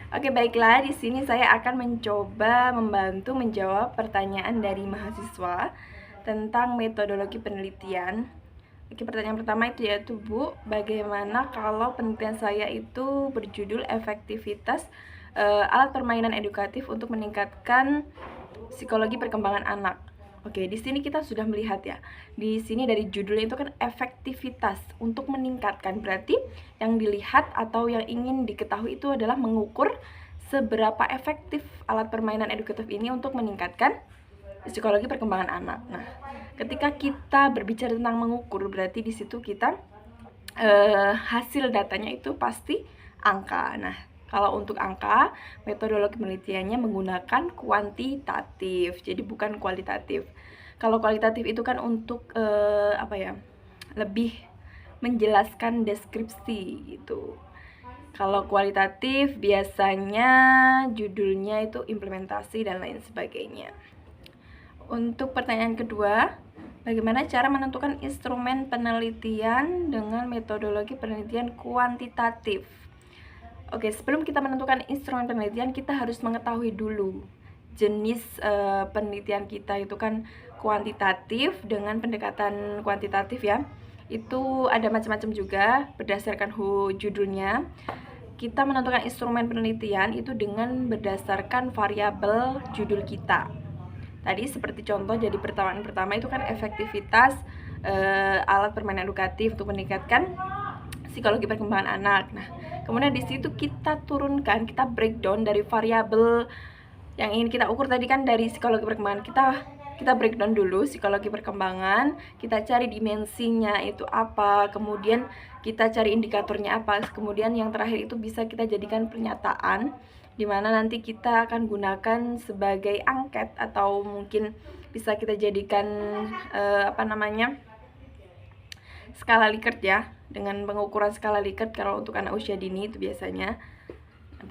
Oke, baiklah, di sini saya akan mencoba membantu menjawab pertanyaan dari mahasiswa tentang metodologi penelitian. Oke, pertanyaan pertama itu yaitu, Bu, bagaimana kalau penelitian saya itu berjudul efektivitas alat permainan edukatif untuk meningkatkan psikologi perkembangan anak. Oke, di sini kita sudah melihat ya. Di sini dari judulnya itu kan efektivitas untuk meningkatkan. Berarti yang dilihat atau yang ingin diketahui itu adalah mengukur seberapa efektif alat permainan edukatif ini untuk meningkatkan psikologi perkembangan anak. Nah, ketika kita berbicara tentang mengukur, berarti di situ kita hasil datanya itu pasti angka. Nah, kalau untuk angka, metodologi penelitiannya menggunakan kuantitatif, jadi bukan kualitatif. Kalau kualitatif itu kan untuk lebih menjelaskan deskripsi gitu. Kalau kualitatif biasanya judulnya itu implementasi dan lain sebagainya. Untuk pertanyaan kedua, bagaimana cara menentukan instrumen penelitian dengan metodologi penelitian kuantitatif? Oke, sebelum kita menentukan instrumen penelitian, kita harus mengetahui dulu jenis penelitian kita itu kan kuantitatif dengan pendekatan kuantitatif ya. Itu ada macam-macam juga berdasarkan judulnya. Kita menentukan instrumen penelitian itu dengan berdasarkan variabel judul kita. Tadi seperti contoh, jadi pertanyaan pertama itu kan efektivitas alat permainan edukatif untuk meningkatkan psikologi perkembangan anak. Nah, kemudian di situ kita turunkan, kita breakdown dari variabel yang ingin kita ukur tadi kan dari psikologi perkembangan. Kita breakdown dulu psikologi perkembangan, kita cari dimensinya itu apa, kemudian kita cari indikatornya apa, kemudian yang terakhir itu bisa kita jadikan pernyataan di mana nanti kita akan gunakan sebagai angket atau mungkin bisa kita jadikan skala Likert ya, dengan pengukuran skala Likert kalau untuk anak usia dini itu biasanya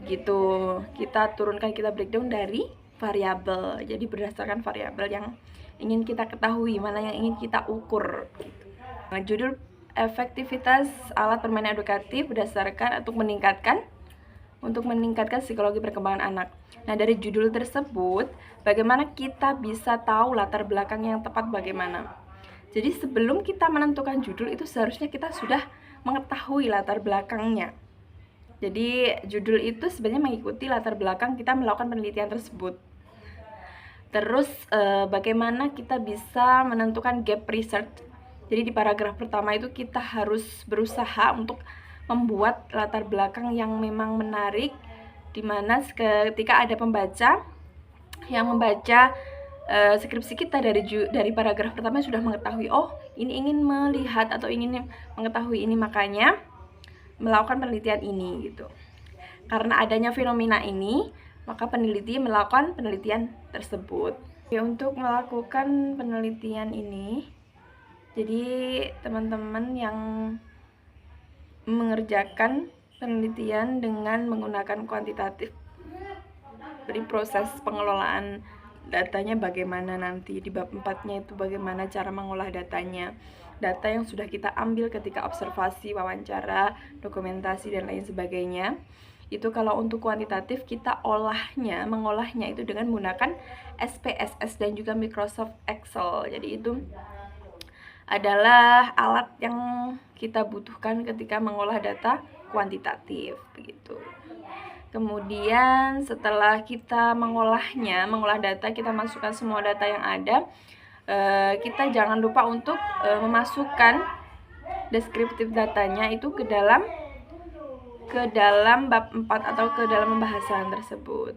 begitu. Kita turunkan, kita breakdown dari variabel, jadi berdasarkan variabel yang ingin kita ketahui, mana yang ingin kita ukur. Nah, judul efektivitas alat permainan edukatif berdasarkan untuk meningkatkan psikologi perkembangan anak. Nah, dari judul tersebut, bagaimana kita bisa tahu latar belakang yang tepat bagaimana? Jadi sebelum kita menentukan judul itu seharusnya kita sudah mengetahui latar belakangnya. Jadi judul itu sebenarnya mengikuti latar belakang kita melakukan penelitian tersebut. Terus bagaimana kita bisa menentukan gap research. Jadi di paragraf pertama itu kita harus berusaha untuk membuat latar belakang yang memang menarik, dimana ketika ada pembaca yang membaca skripsi kita dari paragraf pertama sudah mengetahui, oh ini ingin melihat atau ingin mengetahui ini, makanya melakukan penelitian ini gitu. Karena adanya fenomena ini, maka peneliti melakukan penelitian tersebut. Ya, untuk melakukan penelitian ini, jadi teman-teman yang mengerjakan penelitian dengan menggunakan kuantitatif, beri proses pengelolaan datanya bagaimana nanti di bab 4-nya itu bagaimana cara mengolah datanya, data yang sudah kita ambil ketika observasi, wawancara, dokumentasi dan lain sebagainya. Itu kalau untuk kuantitatif kita mengolahnya itu dengan menggunakan SPSS dan juga Microsoft Excel. Jadi itu adalah alat yang kita butuhkan ketika mengolah data kuantitatif begitu. Kemudian setelah kita mengolah data, kita masukkan semua data yang ada, kita jangan lupa untuk memasukkan deskriptif datanya itu ke dalam bab 4 atau ke dalam pembahasan tersebut.